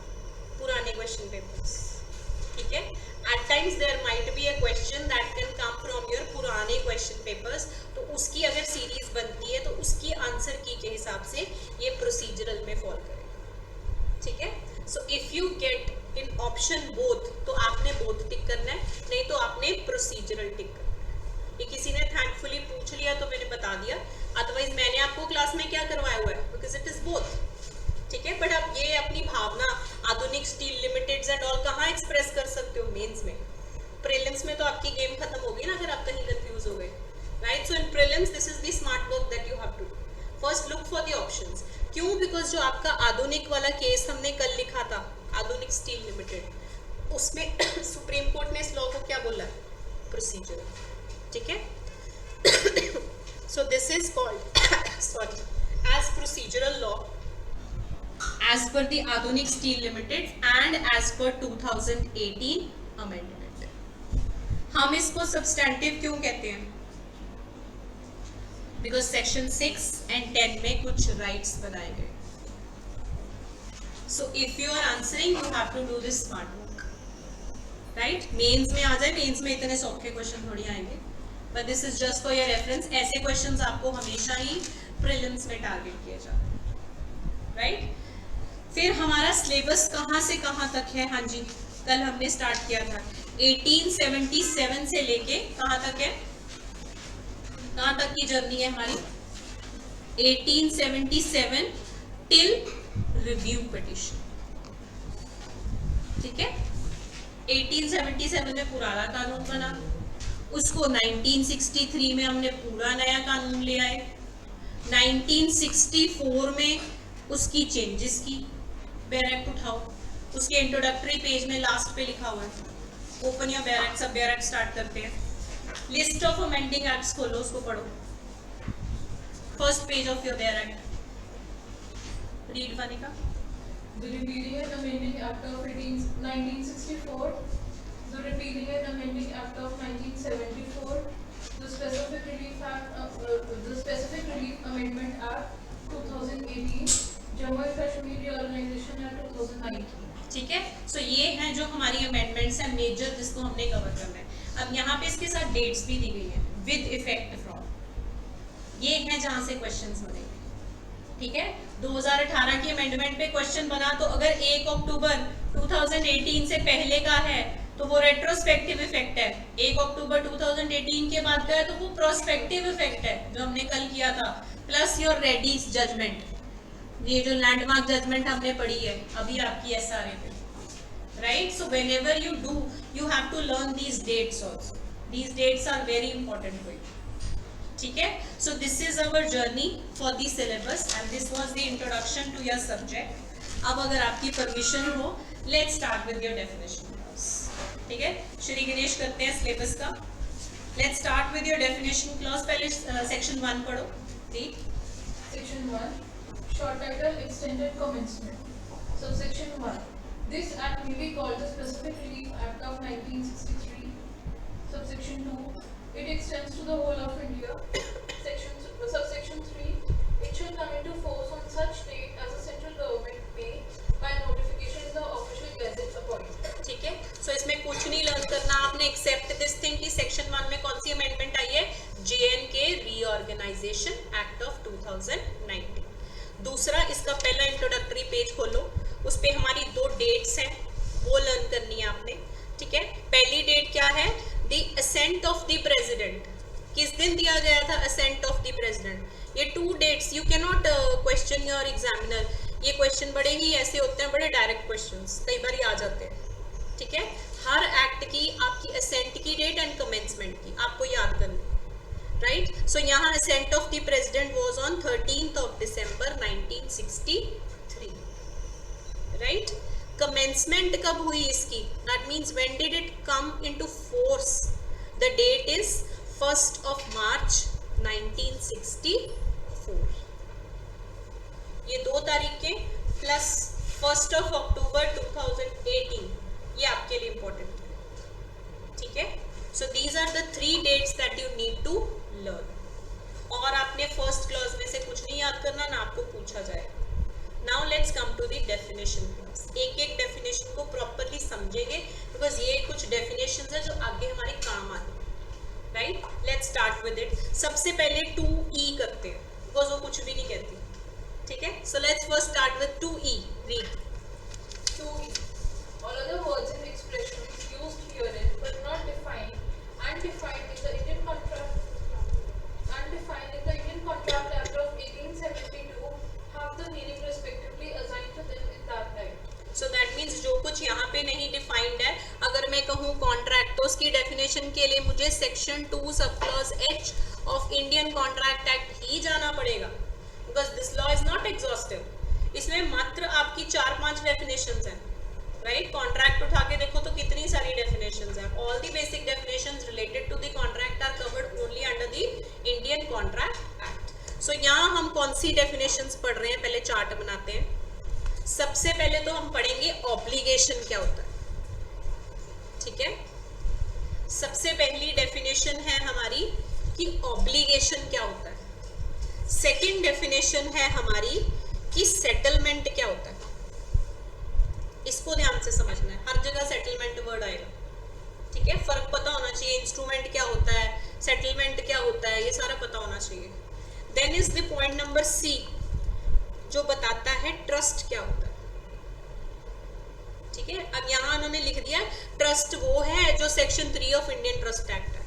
पुराने क्वेश्चन पेपर्स, ठीक है। At times there might be a question that can come from your पुराने क्वेश्चन पेपर्स, तो उसकी अगर सीरीज बनती है तो उसकी आंसर की के हिसाब से ये प्रोसीजरल में फॉल करेगा, ठीक है। सो if you get in option both तो आपने बोथ टिक करना है, नहीं तो आपने प्रोसीजरल टिक करना है। ये किसी ने थैंकफुली पूछ लिया तो मैंने बता दिया, अदरवाइज मैंने आपको क्लास में क्या करवाया हुआ है, बिकॉज इट इज बोथ, ठीक है। बट आप ये अपनी भावना आधुनिक स्टील लिमिटेड एंड ऑल कहाँ एक्सप्रेस कर सकते हो? मेंस में। प्रीलिम्स में तो आपकी गेम खत्म होगी ना अगर आप कहीं कंफ्यूज हो गए, right. So in prelims this is the smart work that you have to do. First look for the options. क्यों? बिकॉज जो आपका आधुनिक वाला केस हमने कल लिखा था, आधुनिक स्टील लिमिटेड, उसमें सुप्रीम कोर्ट ने इस लॉ को क्या बोला है? प्रोसीजर। ठीक है. So this is called sorry, as procedural law as per the Adhunik Steel Limited and as per 2018 amendment. हम इसको substantive क्यों कहते हैं? Because section 6 and 10 में कुछ rights बनाए गए. So if you are answering, you have to do this smart work, right? Mains में आ जाए, mains में इतने सौखे question थोड़ी आएंगे, but this is just for your reference. ऐसे questions आपको हमेशा ही prelims में target किए जाते हैं, right? फिर हमारा syllabus कहाँ से कहाँ तक है? हाँ जी, कल हमने start किया था 1877 से लेके कहाँ तक है? कहाँ तक की जर्नी है हमारी? 1877 till रिव्यू पिटिशन. ठीक है, 1877 में पुराना कानून बना, उसको 1963 में हमने पूरा नया कानून ले आए, 1964 में उसकी चेंजेस की. बेयर एक्ट उठाओ, उसके इंट्रोडक्टरी पेज में लास्ट पे लिखा हुआ है ओपन योर बेयर एक्ट. सब बेयर एक्ट स्टार्ट करते हैं. लिस्ट ऑफ अमेंडिंग एक्ट्स खोलो, उसको पढ़ो. First page of your bare act. Read Vanika. The repealing and amending act of 1964, the repealing and amending act of 1974, the specific relief amendment act 2018, Jammu and Kashmir reorganization act 2019. ठीक है, सो ये हैं जो हमारी amendments हैं major जिसको हमने cover करना है. अब यहाँ पे इसके साथ डेट्स भी दी गई हैं विद इफेक्ट फ्रॉम. ये हैं जहाँ से क्वेश्चंस बनेंगे. ठीक है, 2018 की अमेंडमेंट पे क्वेश्चन बना तो अगर 1 अक्टूबर 2018 से पहले का है तो वो रेट्रोस्पेक्टिव इफेक्ट है. 1 अक्टूबर 2018 के बाद का है तो वो प्रोस्पेक्टिव इफेक्ट है जो हमने कल किया था. प्लस योर रेडीज जजमेंट, ये जो लैंडमार्क जजमेंट हमने पढ़ी है अभी आपकी SRA में, right? So whenever you do you have to learn these dates also. These dates are very important for you. ठीक है, so this is our journey for the syllabus and this was the introduction to your subject. अब अगर आपकी permission हो, let's start with your definition clause. ठीक है, श्री गणेश करते हैं सिलेबस का. Let's start with your definition clause. पहले सेक्शन 1 पढ़ो. Read. Section 1, short title, extended commencement. Subsection 1, this act may be called the Specific Relief Act of 1963. Subsection 2, it extends to the whole of India. Subsection 3, it shall come into force on such date as the central government may, by notification in the official gazette, appoint. ठीक है, सो इसमें कुछ नहीं learn करना आपने except this thing कि section 1 में कौन सी अमेंडमेंट आई है? JNK reorganisation act of 2019. दूसरा, इसका पहला इंट्रोडक्टरी पेज खोलो, उस पे हमारी 2 डेट्स हैं वो लर्न करनी है आपने. ठीक है, पहली डेट क्या है? The assent of the president. किस दिन दिया गया था असेंट ऑफ द प्रेसिडेंट? ये 2 dates. You can not question your examiner. ये क्वेश्चन बड़े ही ऐसे होते हैं, बड़े डायरेक्ट क्वेश्चंस कई बार आ जाते हैं. ठीक है, हर एक्ट की आपकी असेंट की डेट एंड कमेंसमेंट की आपको याद करनी, राइट? सो यहाँ assent of the president was on 13th of December 1963, right? Commencement कब हुई इसकी? That means when did it come into force? The date is 1st of March 1964. ये 2 तारीखें प्लस 1st of October 2018, ये आपके लिए important है. ठीक है, so these are the 3 dates that you need to learn. और आपने फर्स्ट क्लॉज में से कुछ नहीं याद करना, ना आपको पूछा जाएगा. Now let's come to the definition clause. एक एक डेफिनेशन को प्रॉपरली समझेंगे बिकॉज ये कुछ डेफिनेशंस है जो आगे हमारे काम आते हैं, right? Let's start with it. सबसे पहले 2E करते हैं बिकॉज वो कुछ भी नहीं कहती. ठीक है, so let's first start with 2E. Read. 2E, all other words and expressions used herein but not defined and defined in the Indian Contract Act of 1872 have the meaning respectively assigned to them in that time. So that means जो कुछ यहाँ पे नहीं defined है, अगर मैं कहूँ contract तो उसकी डेफिनेशन के लिए मुझे section 2 sub clause H of Indian contract act ही जाना पड़ेगा because this law is not exhaustive. इसमें मात्र आपकी 4-5 डेफिनेशंस हैं. राइट। कॉन्ट्रैक्ट उठा के देखो तो कितनी सारी डेफिनेशंस हैं। All the basic definitions related to the contract are covered only under the Indian contract act. So यहाँ हम कौन सी डेफिनेशंस पढ़ रहे हैं, पहले चार्ट बनाते हैं। सबसे पहले तो हम पढ़ेंगे ऑब्लिगेशन क्या होता है, ठीक है। सबसे पहली डेफिनेशन है हमारी कि ऑब्लिगेशन क्या होता है। सेकंड डेफिनेशन है हमारी कि सेटलमेंट क्या होता है। इसको ध्यान से समझना है, हर जगह सेटलमेंट वर्ड आएगा, ठीक है। फर्क पता होना चाहिए, इंस्ट्रूमेंट क्या होता है, सेटलमेंट क्या होता है, ये सारा पता होना चाहिए। Then is the point number C, जो बताता है ट्रस्ट क्या होता है, ठीक है। अब यहाँ उन्होंने लिख दिया ट्रस्ट वो है जो section 3 of Indian trust act है।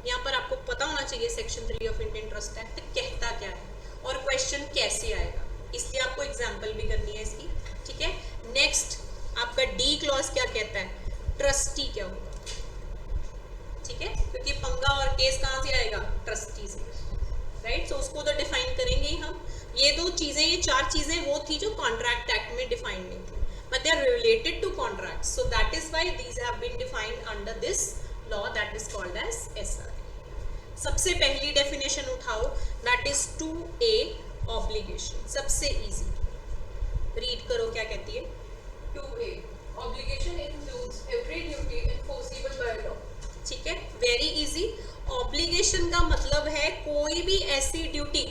यहाँ पर आपको पता होना चाहिए section 3 of Indian trust act कहता क्या है और क्वेश्चन कैसे आएगा, इसलिए आपको एग्जाम्पल भी करनी है इसकी, ठीक है। नेक्स्ट आपका डी क्लॉज क्या कहता है, ट्रस्टी क्या होगा, ठीक है, क्योंकि पंगा और केस कहाँ से आएगा, ट्रस्टी से, राइट। सो उसको तो डिफाइन करेंगे ही हम। ये दो चीजें, ये चार चीजें वो थी जो कॉन्ट्रैक्ट एक्ट में डिफाइन नहीं थी, but they are related to contracts, so that is why these have been defined under this law that is called as SRA. सबसे पहली डेफिनेशन उठाओ, that is 2A obligation, सबसे इजी, रीड करो क्या कहती है। 2A obligation includes every duty enforceable by law, ठीक है, वेरी इजी। ऑब्लिगेशन का मतलब है कोई भी ऐसी ड्यूटी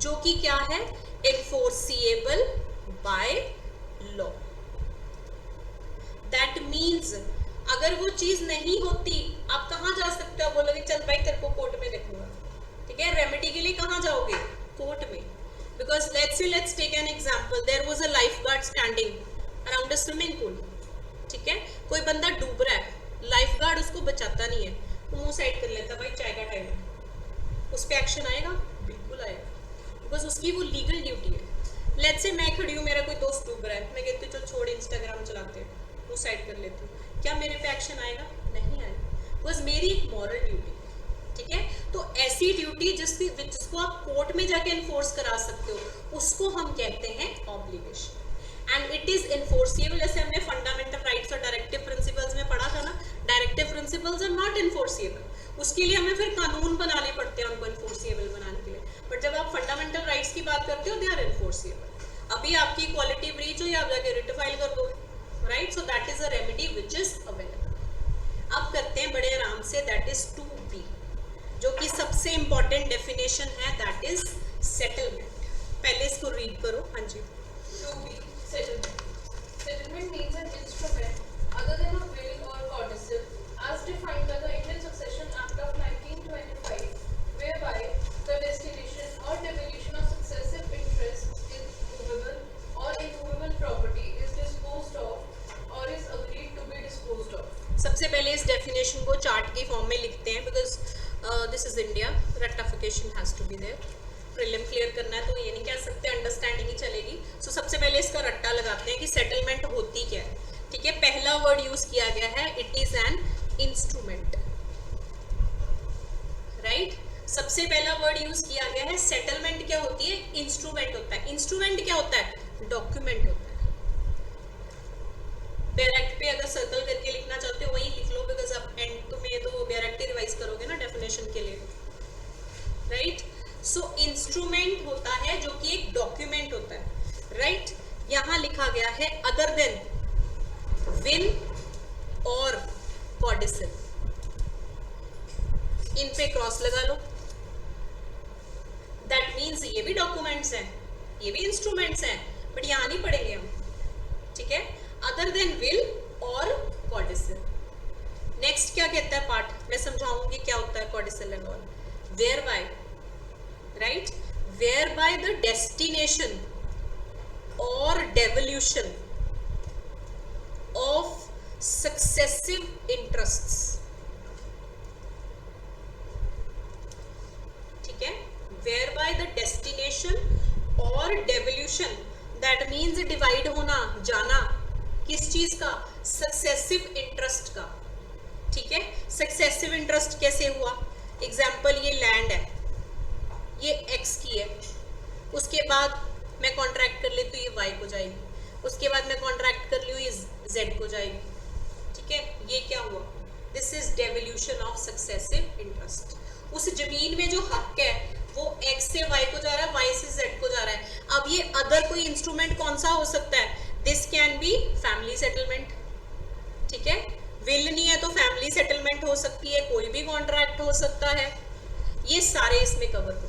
जो कि क्या है, enforceable by law। That means अगर वो चीज नहीं होती, आप कहाँ जा सकते हो, बोलोगे चल भाई तेरे को कोर्ट में देखूंगा, ठीक है। रेमेडी के लिए कहाँ जाओगे, कोर्ट में। Because let's take an example, there was a lifeguard standing around a swimming pool, ठीक है। कोई बंदा डूब रहा है, लाइफगार्ड उसको बचाता नहीं है, वो मुंह साइड कर लेता, भाई चाय का टाइम है, उस पर एक्शन आएगा, बिल्कुल आएगा, बिकॉज उसकी वो लीगल ड्यूटी है। लेट्स से मैं खड़ी हूँ, मेरा कोई दोस्त डूब रहा है, मैं कहती हूँ चल छोड़ इंस्टाग्राम चलाते हैं, वो साइड कर लेती हूँ, क्या मेरे पे एक्शन आएगा, नहीं आएगा, बिकॉज मेरी एक मॉरल ड्यूटी, ठीक है। तो ऐसी ड्यूटी जिसको आप कोर्ट में जाके इन्फोर्स करा सकते हो, उसको हम कहते हैं obligation, and it is enforceable. जैसे हमने फंडामेंटल राइट्स और डायरेक्टिव प्रिंसिपल्स में पढ़ा था ना, directive principles are not enforceable, उसके लिए हमें फिर कानून बनाने पड़ते हैं उनको इन्फोर्सिबल बनाने के लिए। बट जब आप फंडामेंटल राइट्स की बात करते हो, दे आर इन्फोर्सिबल। अभी आपकी इक्वालिटी ब्रीच हुई, आप जाके रिट फाइल कर दो, right. So that is a remedy which is available. अब करते हैं बड़े आराम से, दैट इज 2B, जो कि सबसे इंपॉर्टेंट डेफिनेशन है, दैट इज सेटलमेंट। पहले इसको रीड करो, हाँ जी। 2B settlement. Settlement means an instrument other than a will or codicil as defined by the Indian Succession Act of 1925, whereby the destination or devolution of successive interests in movable or immovable property is disposed of or is agreed to be disposed of. सबसे पहले इस definition को chart की form में लिखते हैं, because this is India, rectification has to be there. Prelim clear करना है तो ये नहीं कह सकते, अंडरस्टैंडिंग ही चलेगी। सो सबसे पहले इसका रट्टा लगाते हैं कि सेटलमेंट होती क्या है, ठीक है। पहला वर्ड यूज किया गया है, it is an instrument, right. सबसे पहला वर्ड यूज किया गया है, सेटलमेंट क्या होती है, इंस्ट्रूमेंट होता है। इंस्ट्रूमेंट क्या होता है, डॉक्यूमेंट होता है। डायरेक्ट पे अगर सर्कल करके लिखना चाहते हो वही लिख लो, बिकॉज अब एंड में तो डायरेक्ट ही रिवाइज करोगे ना डेफिनेशन के लिए, राइट। सो इंस्ट्रूमेंट होता है जो कि एक डॉक्यूमेंट होता है, राइट। यहां लिखा गया है अदर देन विल और कॉडिसिल, इन पे क्रॉस लगा लो, दैट मीन्स ये भी डॉक्यूमेंट्स हैं, ये भी इंस्ट्रूमेंट्स हैं, बट यहां नहीं पढ़ेंगे हम, ठीक है। अदर देन विल और कॉडिसिल। नेक्स्ट क्या कहता है पार्ट, मैं समझाऊंगी क्या होता है codicil and all. Whereby, right, whereby the destination or devolution of successive interests, ठीक है। whereby the destination or devolution, that means divide होना, जाना, किस चीज का, successive interest का, ठीक है। successive interest कैसे हुआ, एग्जाम्पल ये लैंड है, ये x की है, उसके बाद मैं कॉन्ट्रैक्ट कर लेती हूँ ये y को जाएगी, उसके बाद मैं कॉन्ट्रैक्ट कर ली जेड को जाएगी, ठीक है। ये क्या हुआ, this is devolution of successive interest. उस जमीन में जो हक है वो एक्स से वाई को जा रहा है, वाई से जेड को जा रहा है। अब ये अदर कोई इंस्ट्रूमेंट कौन सा हो सकता है, this can be family settlement, ठीक है। विल नहीं है तो फैमिली सेटलमेंट हो सकती है, कोई भी कॉन्ट्रैक्ट हो सकता है, ये सारे इसमें कवर हो,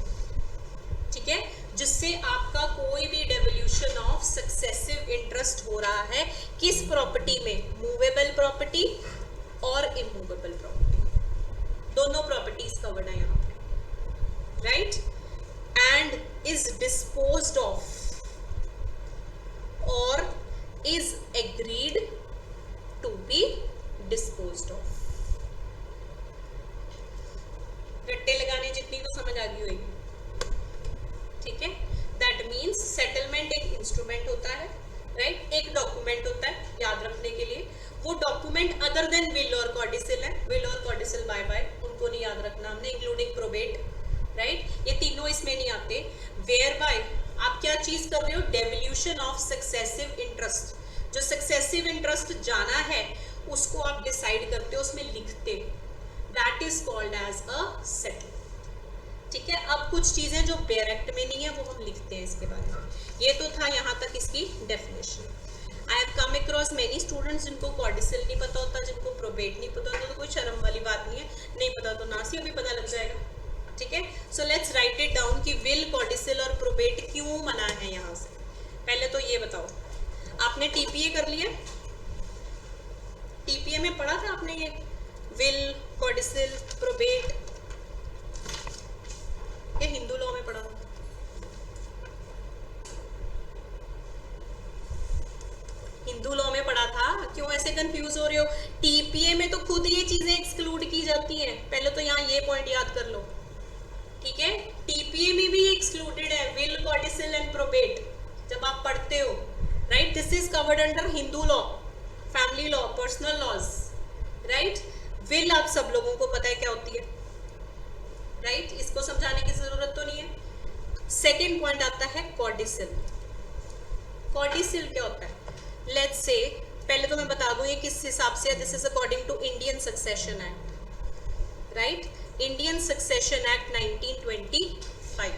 ठीक है। जिससे आपका कोई भी डेवोल्यूशन ऑफ सक्सेसिव इंटरेस्ट हो रहा है किस प्रॉपर्टी में, मूवेबल प्रॉपर्टी और इमूवेबल प्रॉपर्टी, दोनों प्रॉपर्टीज कवर्ड है यहाँ पे, right. And is disposed of और is agreed to be disposed of. रट्टे लगाने जितनी तो समझ आ गई होगी, ठीक है। दैट मीन्स सेटलमेंट एक इंस्ट्रूमेंट होता है, राइट, एक डॉक्यूमेंट होता है याद रखने के लिए। वो डॉक्यूमेंट अदर देन विल और कॉर्डिसल है, विल और कॉर्डिसल बाय बाय, उनको नहीं याद रखना हमने, इंक्लूडिंग प्रोबेट, राइट, ये तीनों इसमें नहीं आते। वेयर बाय आप क्या चीज कर रहे हो, डेवोल्यूशन ऑफ सक्सेसिव इंटरेस्ट, जो सक्सेसिव इंटरेस्ट जाना है उसको आप डिसाइड करते हो, उसमें लिखते हो, that is called as a settlement, ठीक है। अब कुछ चीजें जो डायरेक्ट में नहीं है वो हम लिखते हैं इसके बारे में। ये तो था यहाँ तक इसकी definition. I have come across many students जिनको कॉर्डिसल नहीं पता होता, जिनको प्रोबेट नहीं पता होता, तो कोई शर्म वाली बात नहीं है, नहीं पता तो नासी अभी पता लग जाएगा, ठीक है। So let's write it down कि विल, कॉर्डिसल और प्रोबेट क्यों मना है यहाँ से। पहले तो ये बताओ, आपने टीपीए कर लिया, टीपीए में पढ़ा था आपने ये विल, कॉर्डिसल, प्रोबेट, ये हिंदू लॉ में पढ़ा था, हिंदू लॉ में पढ़ा था। क्यों ऐसे कंफ्यूज हो रहे हो, टीपीए में तो खुद ये चीजें एक्सक्लूड की जाती हैं, पहले तो यहाँ ये पॉइंट याद कर लो, ठीक है। टीपीए में भी एक्सक्लूडेड है विल, कॉर्डिसल एंड प्रोबेट जब आप पढ़ते हो, right. This is covered under Hindu law, family law, personal laws, right. Will आप सब लोगों को पता है क्या होती है, राइट, इसको समझाने की जरूरत तो नहीं है। सेकेंड पॉइंट आता है कॉर्डिसल। कॉर्डिसल क्या होता है, लेट्स से, पहले तो मैं बता दूं ये किस हिसाब से है, this is according to Indian succession act, right, Indian succession act 1925,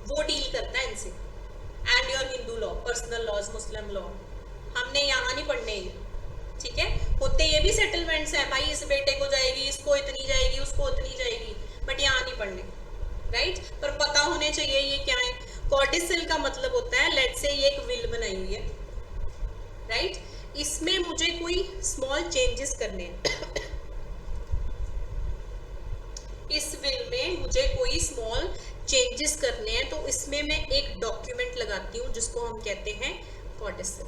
वो डील करता है इनसे, and your Hindu law, personal laws, Muslim law, हमने यहाँ नहीं पढ़ने, ठीक है। होते ये भी सेटलमेंट्स हैं, भाई इस बेटे को जाएगी, इसको इतनी जाएगी, उसको उतनी जाएगी, बट यहाँ नहीं पढ़ने, राइट, पर पता होने चाहिए ये क्या है। कॉर्डिसल का मतलब होता है, लेट्स से ये एक विल बनाई हुई है, राइट, इसमें मुझे कोई स्मॉल चेंजेस करने हैं, इस विल में मुझे कोई स्मॉल चेंजेस करने हैं, तो इसमें मैं एक डॉक्यूमेंट लगाती हूँ जिसको हम कहते हैं कॉर्डिसल।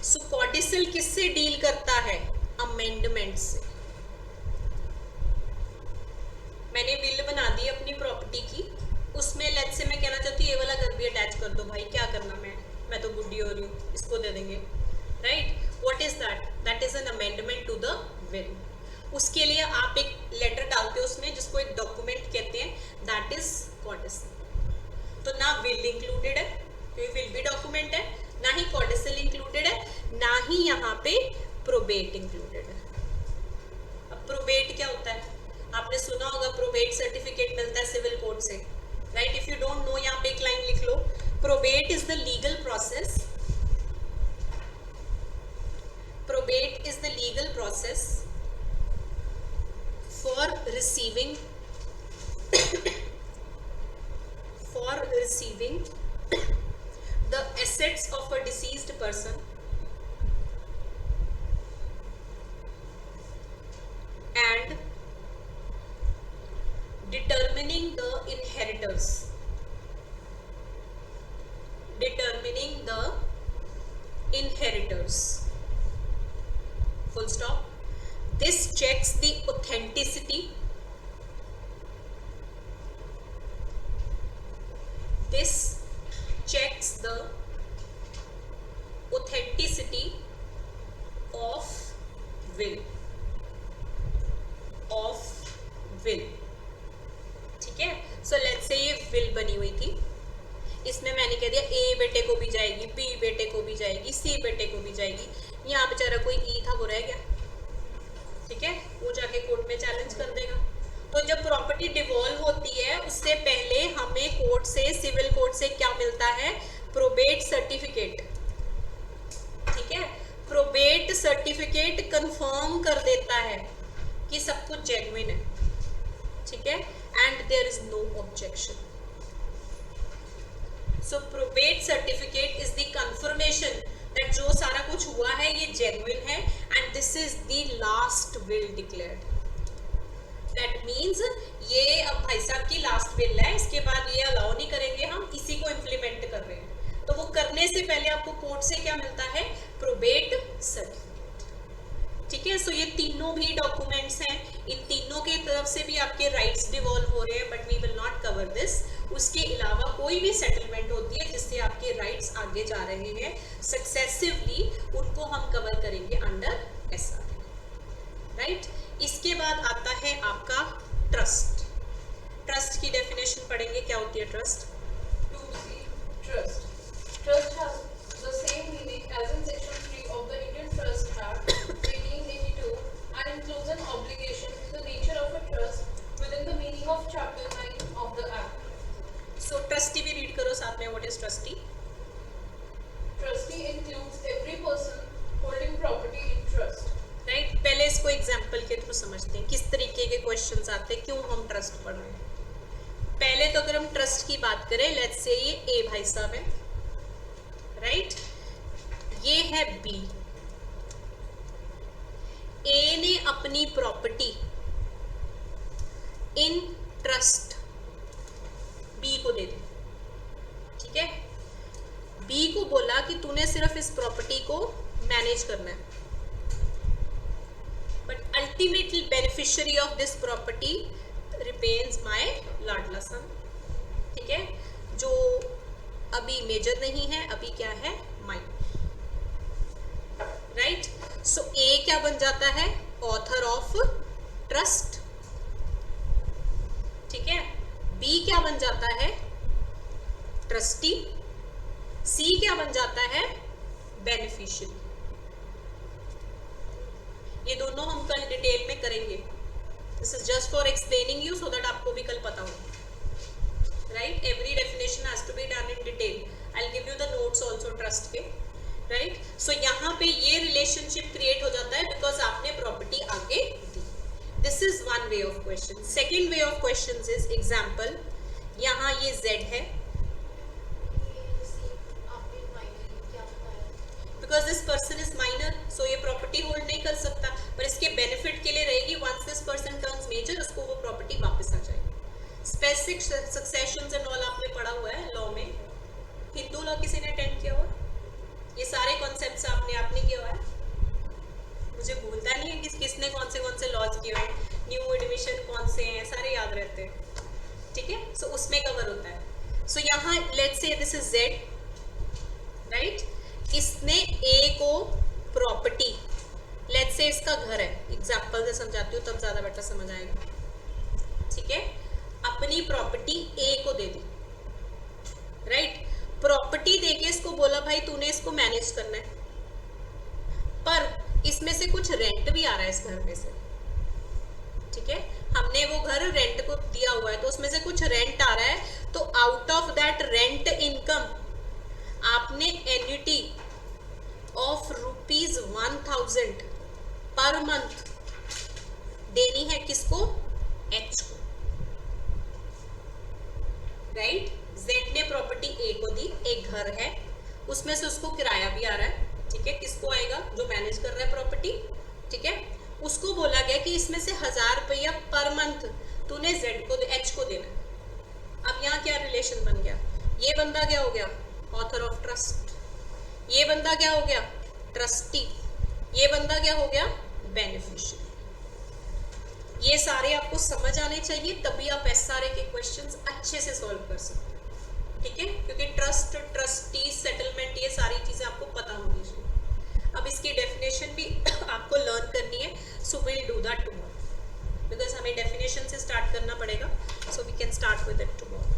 सो कॉर्डिसल किससे डील करता है, अमेंडमेंट से। मैंने विल बना दी अपनी प्रॉपर्टी की, उसमें लेट्स से मैं कहना चाहती हूँ ये वाला घर भी अटैच कर दो, भाई क्या करना, मैं तो बुढ़ी हो रही हूँ, इसको दे देंगे, right. What is that, that is an amendment to the will. उसके लिए आप एक लेटर डालते हो उसमें, जिसको एक डॉक्यूमेंट कहते हैं, दैट इज कॉर्डिसल। तो ना विल इंक्लूडेड है, क्योंकि विल भी डॉक्यूमेंट है, ना ही कॉर्डिसल इंक्लूडेड है, ना ही यहाँ पे प्रोबेट इंक्लूडेड है। अब प्रोबेट क्या होता है, आपने सुना होगा, प्रोबेट सर्टिफिकेट मिलता है सिविल कोर्ट से, right. If you don't know, यहाँ पे एक लाइन लिख लो, probate is the legal process, probate is the legal process for receiving the assets of a deceased person and determining the inheritors, full stop. This checks the authenticity. This checks the authenticity of will. ठीक है, so let's say ये will बनी हुई थी, इसमें मैंने कह दिया ए बेटे को भी जाएगी, बी बेटे को भी जाएगी, सी बेटे को भी जाएगी, यहाँ बेचारा कोई ई था वो रह गया, ठीक है, वो जाके कोर्ट में चैलेंज कर देगा। तो जब प्रॉपर्टी डिवॉल्व होती है उससे पहले हमें कोर्ट से, सिविल कोर्ट से क्या मिलता है, प्रोबेट सर्टिफिकेट, ठीक है। प्रोबेट सर्टिफिकेट कंफर्म कर देता है कि सब कुछ जेन्युइन है, ठीक है, and there is no objection. So probate certificate is the confirmation that जो सारा कुछ हुआ है ये जेन्युइन है, and this is the last will declared. That means ये अब भाई साहब की लास्ट विल है, इसके बाद ये अलाउ नहीं करेंगे, हम इसी को इम्प्लीमेंट कर रहे हैं। तो वो करने से पहले आपको कोर्ट से क्या मिलता है, प्रोबेट सर्टिफिकेट, ठीक है। सो ये तीनों भी डॉक्यूमेंट्स हैं, इन तीनों के तरफ से भी आपके राइट्स डिवॉल्व हो रहे हैं, but we will not cover this. उसके अलावा कोई भी सेटलमेंट होती है जिससे आपके राइट्स आगे जा रहे हैं सक्सेसिवली, उनको हम कवर करेंगे अंडर SRA, राइट। इसके बाद आता है आपका ट्रस्ट। ट्रस्ट की डेफिनेशन पढ़ेंगे, क्या होती है trust. Trust. Trust has the same meaning as in Section 3 of the Indian Trust Act 1882 and includes an obligation in the nature of a trust within the meaning of Chapter 9 of the Act. So trustee भी read करो साथ में, what is trustee. Trustee includes every person holding property in trust. Right, पहले इसको example के through समझते हैं किस तरीके के क्वेश्चंस आते हैं, क्यों हम ट्रस्ट पढ़ रहे हैं। पहले तो अगर हम ट्रस्ट की बात करें, लेट्स से ये ए भाई साहब है, राइट, ये है बी। ए ने अपनी प्रॉपर्टी इन ट्रस्ट बी को दे दी, ठीक है। बी को बोला कि तूने सिर्फ इस प्रॉपर्टी को मैनेज करना है, but ultimately beneficiary of this property remains my लाडला सन, ठीक है, जो अभी मेजर नहीं है, अभी क्या है, माइनर, राइट। सो ए क्या बन जाता है, ऑथर ऑफ ट्रस्ट, ठीक है। बी क्या बन जाता है, ट्रस्टी। सी क्या बन जाता है, बेनिफिशियरी। ये दोनों हम कल डिटेल में करेंगे, this is just for explaining you so that आपको भी कल पता हो, right. Every definition has to be done in detail, I will give you the notes also trust के, राइट। सो यहाँ पे ये रिलेशनशिप क्रिएट हो जाता है बिकॉज आपने प्रॉपर्टी आगे दी। This is one way of question. Second way of question is example, यहाँ ये Z है, because this person is minor, so ये प्रॉपर्टी होल्ड नहीं कर सकता, पर इसके बेनिफिट के लिए रहेगी, once this person turns major उसको वो प्रॉपर्टी वापस आ जाएगी। स्पेसिफिक सक्सेशंस एंड ऑल आपने पढ़ा हुआ है लॉ में, हिंदू लॉ किसी ने अटेंड किया हुआ, ये सारे कॉन्सेप्ट्स आपने किया हुआ है, मुझे भूलता नहीं है कि किसने कौन से लॉज किए हुए हैं, न्यू एडमिशन कौन से हैं, सारे याद रहते हैं, ठीक है। सो उसमें कवर होता है। सो यहाँ let's say this is Z, right, इसने ए को प्रॉपर्टी, लेट्स से इसका घर है, एग्जाम्पल से समझाती हूँ तब ज्यादा बेटर समझ आएगा, ठीक है। अपनी प्रॉपर्टी ए को दे दी, राइट। प्रॉपर्टी देके इसको बोला भाई तूने इसको मैनेज करना है, पर इसमें से कुछ रेंट भी आ रहा है इस घर में से, ठीक है। हमने वो घर रेंट को दिया हुआ है तो उसमें से कुछ रेंट आ रहा है, तो out of that rent income आपने एन्युटी ऑफ ₹1000 पर मंथ देनी है, किसको, H को, राइट। Z ने प्रॉपर्टी A को दी, एक घर है, उसमें से उसको किराया भी आ रहा है, ठीक है, किसको आएगा, जो मैनेज कर रहा है प्रॉपर्टी, ठीक है। उसको बोला गया कि इसमें से 1000 रुपया पर मंथ तूने Z को, H को देना है। अब यहाँ क्या रिलेशन बन गया, ये बंदा क्या हो गया, ऑथर ऑफ ट्रस्ट, ये बंदा क्या हो गया, ट्रस्टी, ये बंदा क्या हो गया, बेनिफिशियरी। ये सारे आपको समझ आने चाहिए, तभी आप SRA के क्वेश्चंस अच्छे से सॉल्व कर सकते हैं, ठीक है, क्योंकि ट्रस्ट, ट्रस्टी, सेटलमेंट, ये सारी चीजें आपको पता होनी चाहिए। अब इसकी डेफिनेशन भी आपको लर्न करनी है, so will do that tomorrow, because हमें डेफिनेशन से स्टार्ट करना पड़ेगा, so we can start with it tomorrow.